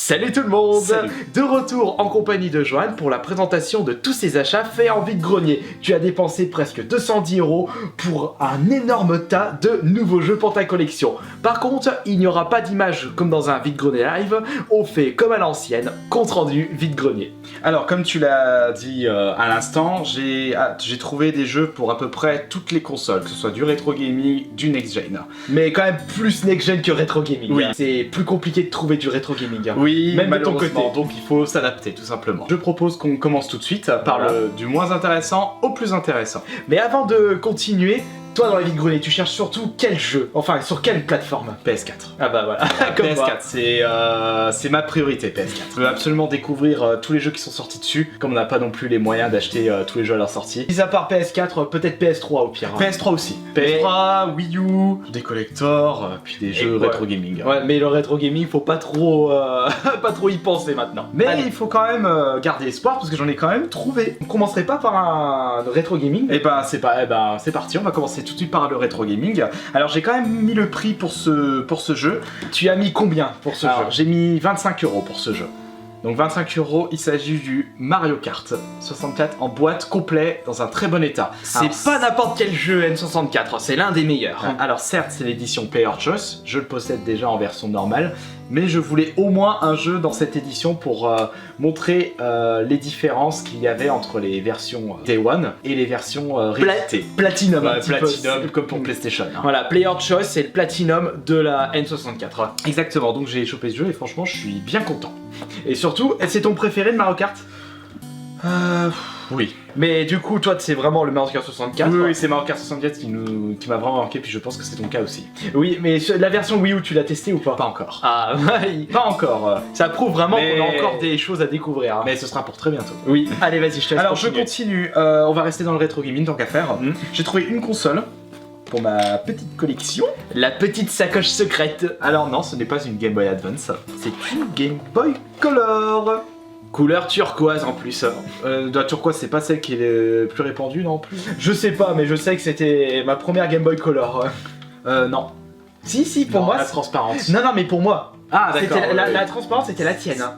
Salut tout le monde. Salut. De retour en compagnie de Johan pour la présentation de tous ces achats faits en vide-grenier. Tu as dépensé presque 210 € pour un énorme tas de nouveaux jeux pour ta collection. Par contre, il n'y aura pas d'image comme dans un vide-grenier live, on fait comme à l'ancienne, compte rendu vide-grenier. Alors comme tu l'as dit à l'instant, j'ai trouvé des jeux pour à peu près toutes les consoles, que ce soit du rétro gaming, du next gen. Mais quand même plus next-gen que rétro gaming. Oui. C'est plus compliqué de trouver du rétro gaming. Oui, Même de ton malheureusement, côté. donc il faut s'adapter tout simplement. Je propose qu'on commence tout de suite par Voilà. du moins intéressant au plus intéressant. Mais avant de continuer, toi dans la vide-grenier, tu cherches surtout quel jeu? Enfin, sur quelle plateforme? PS4. Ah bah voilà, comme moi. PS4, c'est ma priorité, PS4. Je veux absolument découvrir tous les jeux qui sont sortis dessus, comme on n'a pas non plus les moyens d'acheter tous les jeux à leur sortie. Mis à part PS4, peut-être PS3 au pire. PS3 aussi. PS3, Wii U, des collectors, puis des jeux ouais. rétro gaming. Ouais, mais le rétro gaming, faut pas trop, pas trop y penser maintenant. Mais Allez, il faut quand même garder espoir parce que j'en ai quand même trouvé. on commencerait pas par un rétro gaming? Et ben c'est parti, on va commencer tout de suite par le rétro gaming. Alors j'ai quand même mis le prix pour ce jeu. Tu as mis combien pour ce Alors, jeu? j'ai mis 25 € pour ce jeu. Donc 25 €, il s'agit du Mario Kart 64 en boîte complet dans un très bon état. C'est Alors, pas n'importe quel jeu N64, c'est l'un des meilleurs. Alors certes c'est l'édition Player Choice, je le possède déjà en version normale, mais je voulais au moins un jeu dans cette édition pour montrer les différences qu'il y avait entre les versions Day One et les versions rééditées. Platinum, un Ouais, petit peu. Platinum comme pour PlayStation. hein. Voilà, Player Choice, c'est le Platinum de la N64. Exactement, donc j'ai chopé ce jeu et franchement je suis bien content. Et surtout, c'est ton préféré de Mario Kart? Oui. Mais du coup, toi, c'est vraiment le Mario Kart 64. Oui, c'est Mario Kart 64 qui m'a vraiment marqué, puis je pense que c'est ton cas aussi. Oui, mais la version Wii U, tu l'as testé ou pas? Pas encore. Ah, Pas encore. ça prouve vraiment Mais- qu'on a encore des choses à découvrir. hein. Mais ce sera pour très bientôt. Oui, allez, vas-y, je te laisse Alors je continuer. continue, on va rester dans le rétro gaming tant qu'à faire. Mhm. J'ai trouvé une console pour ma petite collection. La petite sacoche secrète. Alors non, ce n'est pas une Game Boy Advance, c'est une Game Boy Color. Couleur turquoise en plus. La turquoise, c'est pas celle qui est le plus répandue, non plus. Je sais pas, mais je sais que c'était ma première Game Boy Color. Non. Si, pour Non, moi. la transparente. Non, mais pour moi. Ah d'accord. C'était la transparence, c'était la tienne. hein.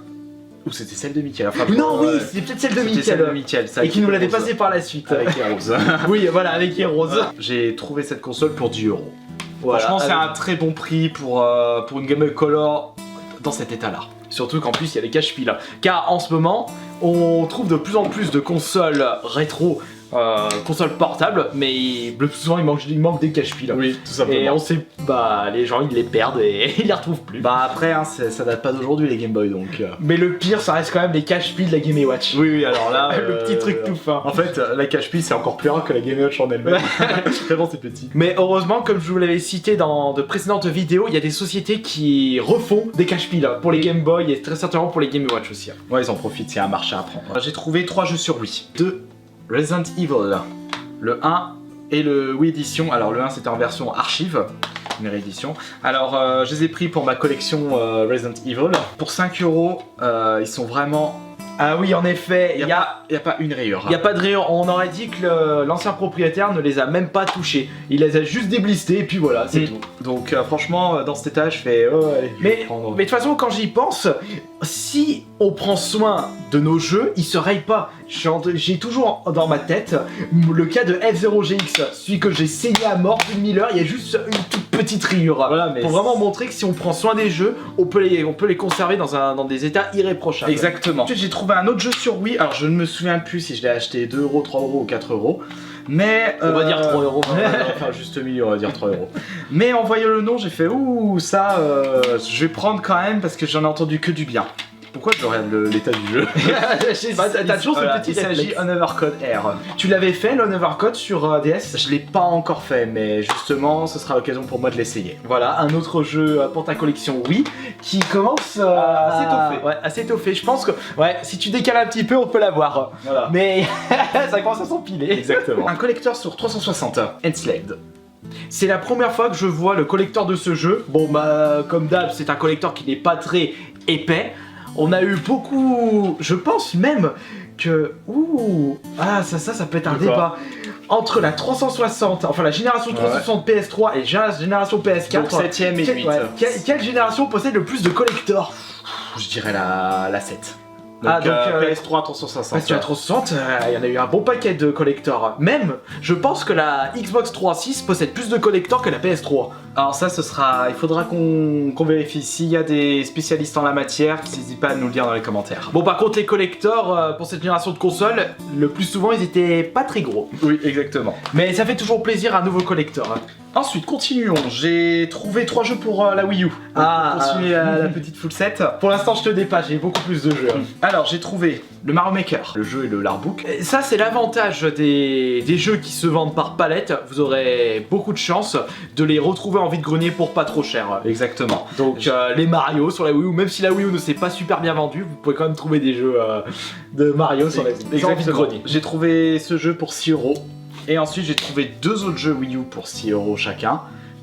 Ou c'était celle de Michael. Enfin, Non, bon, oui, c'était peut-être celle de c'était celle de Michael. Michael. ça, Et qui nous l'avait rose. passé par la suite. Avec les roses. Oui, voilà, avec les roses. J'ai trouvé cette console pour 10 €. Voilà, Franchement, c'est avec- un très bon prix pour une Game Boy Color dans cet état-là. Surtout qu'en plus il y a les cache-piles. Car en ce moment, on trouve de plus en plus de consoles rétro, consoles portables, mais le plus souvent il manque des cache-piles. Oui, tout simplement. Et on sait, les gens ils les perdent et ils les retrouvent plus. Bah après, hein, ça date pas d'aujourd'hui les Game Boy donc. Mais le pire, ça reste quand même les cache-piles de la Game & Watch. Oui, alors là. Le petit truc tout fin. En fait, la cache-pile c'est encore plus rare que la Game Watch en elle-même. Vraiment, c'est petit. Mais heureusement, comme je vous l'avais cité dans de précédentes vidéos, il y a des sociétés qui refont des cache-piles pour les Game Boy et très certainement pour les Game & Watch aussi. Ouais, ils en profitent, c'est un marché à prendre. J'ai trouvé 3 jeux sur Wii. 2 Resident Evil, le 1 et le Wii Edition. Alors, le 1 c'était en version archive. Une réédition. Alors, je les ai pris pour ma collection Resident Evil. Pour 5 €, ils sont vraiment. Ah oui, en effet, Il n'y a pas une rayure. Il n'y a pas de rayures, on aurait dit que l'ancien propriétaire ne les a même pas touchés. Il les a juste déblistés et puis voilà, c'est tout. Donc, franchement, dans cet état, je fais. Oh, allez, je vais Mais prendre. de toute façon, quand j'y pense, si on prend soin de nos jeux, ils se rayent pas. J'ai toujours dans ma tête le cas de F0GX, celui que j'ai saigné à mort d'une mille heures, il y a juste une toute petite rayure. Voilà, mais pour vraiment montrer que si on prend soin des jeux, on peut les conserver dans des états irréprochables. Exactement. Ensuite, j'ai trouvé un autre jeu sur Wii. Alors, je ne me souviens plus si je l'ai acheté 2 €, 3 € ou 4 €. Mais. On va dire 3 €. Enfin, juste milieu, on va dire 3 €. Mais en voyant le nom, j'ai fait ouh, ça, je vais prendre quand même parce que j'en ai entendu que du bien. Pourquoi je regarde l'état du jeu? Je sais pas, t'as toujours ce petit Il s'agit réflexe. Overcode R. Tu l'avais fait, l'Overcode sur DS? Je l'ai pas encore fait, mais justement, ce sera l'occasion pour moi de l'essayer. Voilà, un autre jeu pour ta collection Wii qui commence à s'étoffer. Ouais, à s'étoffer. Je pense que si tu décales un petit peu, on peut l'avoir. Voilà. Mais ça commence à s'empiler. Exactement. Un collecteur sur 360, Enslaved. C'est la première fois que je vois le collector de ce jeu. Bon, comme d'hab, c'est un collector qui n'est pas très épais. On a eu beaucoup. Je pense même que. Ouh. Ah, ça peut être un De quoi débat. entre la 360, enfin la génération 360 PS3 et la génération PS4. Donc 7ème et 8. Quelle génération possède le plus de collectors? Je dirais la 7. Donc, PS3 360. Parce que la 360, il y en a eu un bon paquet de collectors. Même, je pense que la Xbox 360 possède plus de collectors que la PS3. Alors ça, il faudra qu'on vérifie. S'il y a des spécialistes en la matière, n'hésitez pas à nous le dire dans les commentaires. Bon, par contre, les collectors, pour cette génération de consoles, le plus souvent, ils étaient pas très gros. Oui, exactement. Mais ça fait toujours plaisir un nouveau collector. Ensuite, continuons. J'ai trouvé 3 jeux pour la Wii U. Continuer la petite full set. Pour l'instant, je te dépasse, j'ai beaucoup plus de jeux. Alors, j'ai trouvé le Mario Maker, le jeu et le l'artbook. Ça, c'est l'avantage des jeux qui se vendent par palette. Vous aurez beaucoup de chance de les retrouver en vide-grenier pour pas trop cher. Exactement. Donc, les Mario sur la Wii U, même si la Wii U ne s'est pas super bien vendue, vous pouvez quand même trouver des jeux de Mario sur la vide-grenier. J'ai trouvé ce jeu pour 6 €. Et ensuite, j'ai trouvé 2 autres jeux Wii U pour 6 € chacun,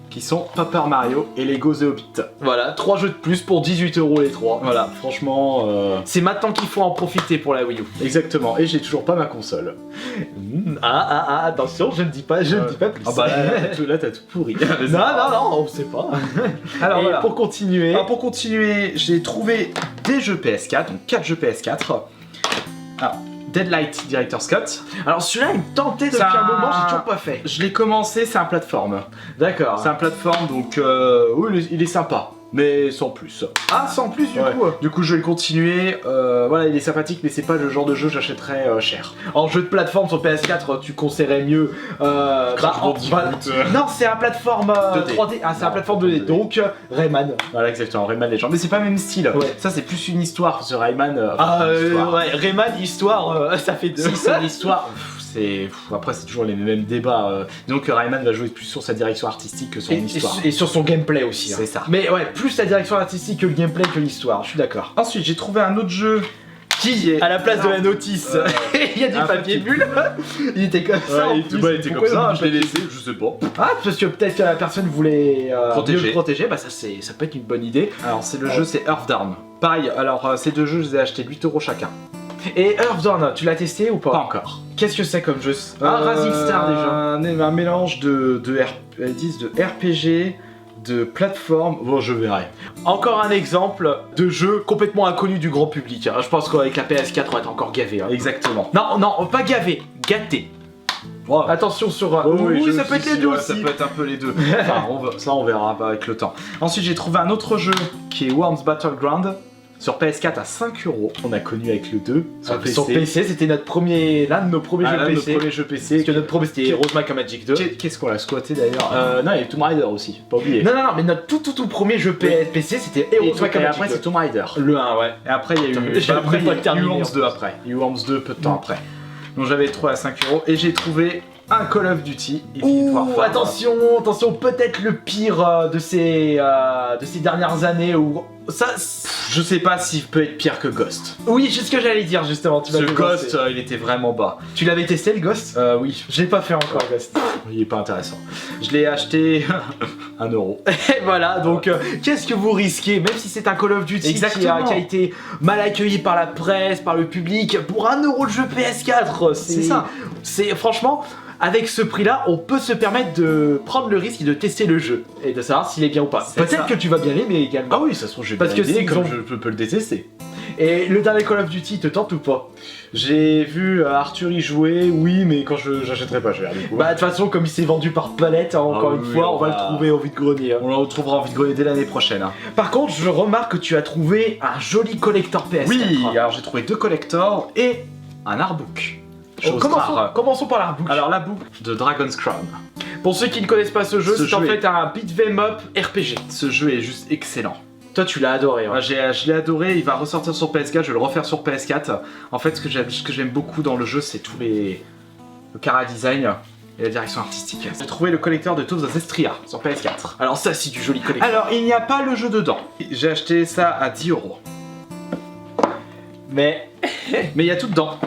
qui sont Paper Mario et Lego The Hobbit. Voilà, 3 jeux de plus pour 18 € les 3. Voilà, franchement... C'est maintenant qu'il faut en profiter pour la Wii U. Exactement, et j'ai toujours pas ma console. Attention, je ne dis pas plus. Ah bah là, t'as tout pourri. non, on sait pas. Alors et voilà. pour continuer, j'ai trouvé des jeux PS4, donc 4 jeux PS4. Alors, Deadlight Director's Cut. Alors celui-là, il me tentait depuis un moment, j'ai toujours pas fait. Je l'ai commencé, c'est un plateforme. D'accord. C'est un plateforme, donc oui, il est sympa. Mais sans plus. Ah, sans plus du coup. Du coup, je vais le continuer. Voilà, il est sympathique, mais c'est pas le genre de jeu que j'achèterais cher. En jeu de plateforme sur PS4, tu conseillerais mieux. Non, c'est un plateforme 3D. Ah, c'est un plateforme 2D. Donc, Rayman. Voilà, exactement, Rayman Legend. Mais c'est pas le même style. Ouais. Ça, c'est plus une histoire. Ce Rayman. Ouais, Rayman, histoire, ça fait 2. Si c'est une histoire. Après, c'est toujours les mêmes débats. Donc, Rayman va jouer plus sur sa direction artistique que sur une histoire. Et sur son gameplay aussi. C'est ça. Mais ouais, plus la direction artistique que le gameplay que l'histoire, je suis d'accord. Ensuite, j'ai trouvé un autre jeu qui est. À la place de la notice, il y a du papier bulle. Il était comme ça. Il était comme ça, je l'ai laissé, je sais pas. Ah, parce que peut-être que la personne voulait protéger. mieux le protéger, bah ça peut être une bonne idée. Alors, c'est le jeu, c'est Earthbound. Pareil, alors ces deux jeux, je les ai achetés 8 € chacun. Et Earthbound, tu l'as testé ou pas? Pas encore. Qu'est-ce que c'est comme jeu? Rising Star déjà. Un mélange de RPG, de plateforme. Bon, je verrai. Encore un exemple de jeu complètement inconnu du grand public. Je pense qu'avec la PS4, on va être encore gavé. Exactement. Non, pas gavé, gâté. Oh. Attention sur. Oui, ça peut être les deux aussi. Ça peut être un peu les deux. Enfin, ça, on verra avec le temps. Ensuite, j'ai trouvé un autre jeu qui est Worms Battleground. Sur PS4 à 5 €, on a connu avec le 2 sur PC. Sur PC, c'était l'un de nos premiers jeux PC. Notre premier jeu PC. Parce que notre premier c'était Heroes Might and Magic 2. Qu'est-ce qu'on l'a squatté d'ailleurs Non, il y a Tomb Raider aussi, pas oublier. Non, mais notre tout premier jeu PC c'était Heroes Might and Magic 2. Et après c'est Tomb Raider. Le 1, ouais. Et après il y a eu Worms 2 après. Il y a eu Worms 2 peu de temps après. Donc j'avais trouvé à 5 € et j'ai trouvé un Call of Duty. Attention, peut-être le pire de ces dernières années où ça. Je sais pas s'il peut être pire que Ghost. Oui, c'est ce que j'allais dire justement. Ce Ghost, il était vraiment bas. Tu l'avais testé le Ghost? Oui. Je l'ai pas fait encore Ghost. Il est pas intéressant. Je l'ai acheté 1 €. Et voilà, donc qu'est-ce que vous risquez? Même si c'est un Call of Duty qui a été mal accueilli par la presse, par le public, pour 1 € de jeu PS4, c'est ça. C'est franchement. Avec ce prix-là, on peut se permettre de prendre le risque de tester le jeu et de savoir s'il est bien ou pas. Peut-être que tu vas bien l'aimer également. Ah oui, ça se trouve, je vais bien l'aimer comme je peux le détester. Et le dernier Call of Duty te tente ou pas? J'ai vu Arthur y jouer, oui, mais quand j'achèterai pas cher du coup. Bah de toute façon, comme il s'est vendu par palette, encore une fois, on va le trouver au vide-grenier. On le retrouvera en vide-grenier dès l'année prochaine. Par contre, je remarque que tu as trouvé un joli collector PS4. Oui, alors j'ai trouvé 2 collectors et un artbook. Commençons par l'artbook. Alors l'artbook de Dragon's Crown. Pour ceux qui ne connaissent pas ce jeu, c'est en fait un beat'em up RPG. Ce jeu est juste excellent. Toi tu l'as adoré. Hein. Je l'ai adoré, il va ressortir sur PS4, je vais le refaire sur PS4. En fait ce que j'aime beaucoup dans le jeu c'est tout le chara-design et la direction artistique. J'ai trouvé le collecteur de Tales of Zestria sur PS4. Alors ça c'est du joli collecteur. Alors il n'y a pas le jeu dedans. J'ai acheté ça à 10 €. Mais il y a tout dedans.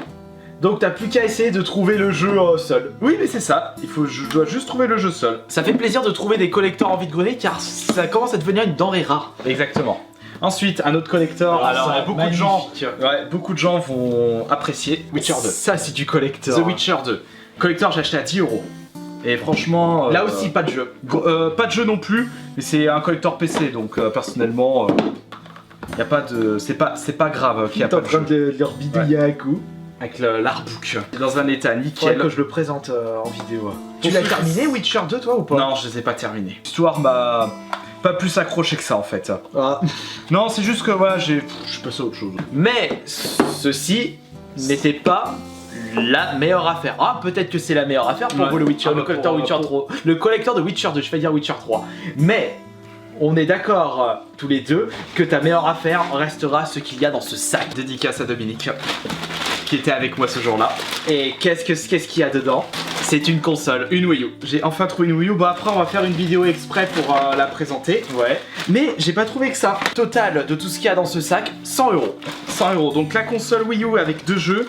Donc t'as plus qu'à essayer de trouver le jeu seul. Oui mais c'est ça, je dois juste trouver le jeu seul. Ça fait plaisir de trouver des collecteurs en vide-grenier car ça commence à devenir une denrée rare. Exactement. Ensuite, un autre collector. Alors beaucoup de gens vont apprécier Witcher 2. Ça c'est du collector. The Witcher 2. Collector, j'ai acheté à 10 €. Et franchement... Là aussi, pas de jeu. Pas de jeu non plus, mais c'est un collector PC, donc personnellement, y a pas de... c'est pas grave qu'il y a pas de jeu. de leur bidouiller un coup. Avec l'artbook, dans un état Faudrait nickel. que je le présente en vidéo. Tu Pour l'as ceux qui- terminé Witcher 2 toi ou pas? Non, je les ai pas terminés. L'histoire m'a pas plus accroché que ça en fait. Ah. Non, c'est juste que voilà, je suis passé à autre chose. Mais ceci n'était pas la meilleure affaire. Ah, peut-être que c'est la meilleure affaire pour Ouais. vous, le Witcher, Ah, le bah, collector pour- Witcher 3. Le collector de Witcher 2, je vais dire Witcher 3. Mais on est d'accord tous les deux que ta meilleure affaire restera ce qu'il y a dans ce sac. Dédicace à Dominique, qui était avec moi ce jour-là. Et qu'est-ce qu'il y a dedans? C'est une console. Une Wii U. J'ai enfin trouvé une Wii U. Bah après, on va faire une vidéo exprès pour la présenter. Ouais. Mais j'ai pas trouvé que ça. Total de tout ce qu'il y a dans ce sac, 100 €. 100 €. Donc la console Wii U avec 2 jeux.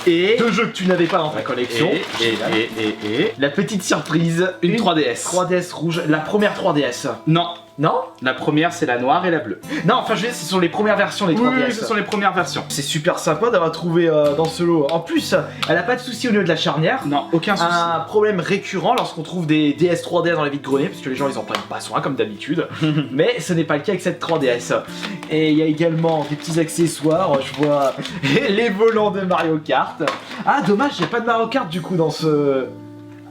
Et Deux jeux que tu n'avais pas dans ta collection. et la petite surprise, Une 3DS. 3DS rouge, la première 3DS. Non, Non? la première c'est la noire et la bleue. Non, enfin je veux dire, ce sont les premières versions, les 3DS. Oui, ce sont les premières versions. C'est super sympa d'avoir trouvé dans ce lot. En plus, elle a pas de souci au niveau de la charnière. Non, aucun souci. Un problème récurrent lorsqu'on trouve des DS 3DS dans les vide-greniers, parce que les gens ils en prennent pas soin comme d'habitude. Mais ce n'est pas le cas avec cette 3DS. Et il y a également des petits accessoires, je vois les volants de Mario Kart. Ah dommage, il n'y a pas de Mario Kart du coup dans ce...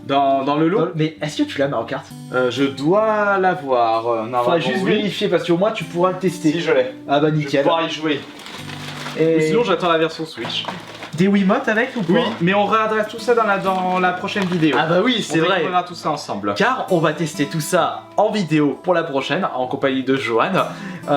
Dans le lot, Mais est-ce que tu l'as Mario Kart? je dois l'avoir. Faudrait juste vérifier parce qu'au moins tu pourras le tester. Si je l'ai. Ah bah Je vais nickel. pouvoir y jouer. Et Ou sinon j'attends la version Switch. des Wiimotes avec ou pas? Oui, mais on réadresse tout ça dans la prochaine vidéo. Ah bah oui, c'est On vrai. découvrira tout ça ensemble. Car on va tester tout ça en vidéo pour la prochaine, en compagnie de Johan,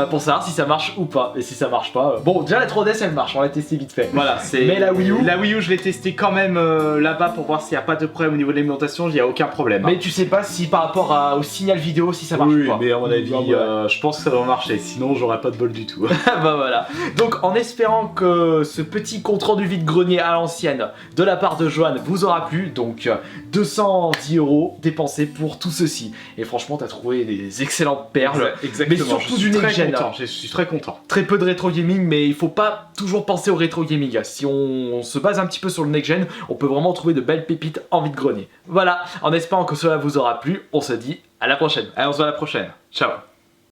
pour savoir si ça marche ou pas. Et si ça marche pas, bon, déjà la 3DS elle marche, on l'a testé vite fait. Voilà, c'est. Mais la Wii U La Wii U, je l'ai testé quand même là-bas pour voir s'il n'y a pas de problème au niveau de l'alimentation. Il n'y a aucun problème. Mais tu sais pas si par rapport au signal vidéo, si ça marche oui, ou pas. mais à mon avis, Bah, voilà. je pense que ça doit marcher. Sinon, j'aurais pas de bol du tout. Bah voilà. Donc en espérant que ce petit compte rendu vide-grenier à l'ancienne de la part de Johan vous aura plu. Donc 210 € dépensés pour tout ceci. Et franchement, t'as trouvé des excellentes perles. Exactement. Mais surtout je suis du très next-gen. content. Je suis très content. Très peu de rétro gaming, mais il faut pas toujours penser au rétro gaming. Si on se base un petit peu sur le next gen, on peut vraiment trouver de belles pépites en vide-grenier. Voilà, en espérant que cela vous aura plu, on se dit à la prochaine. Allez, on se voit à la prochaine. Ciao.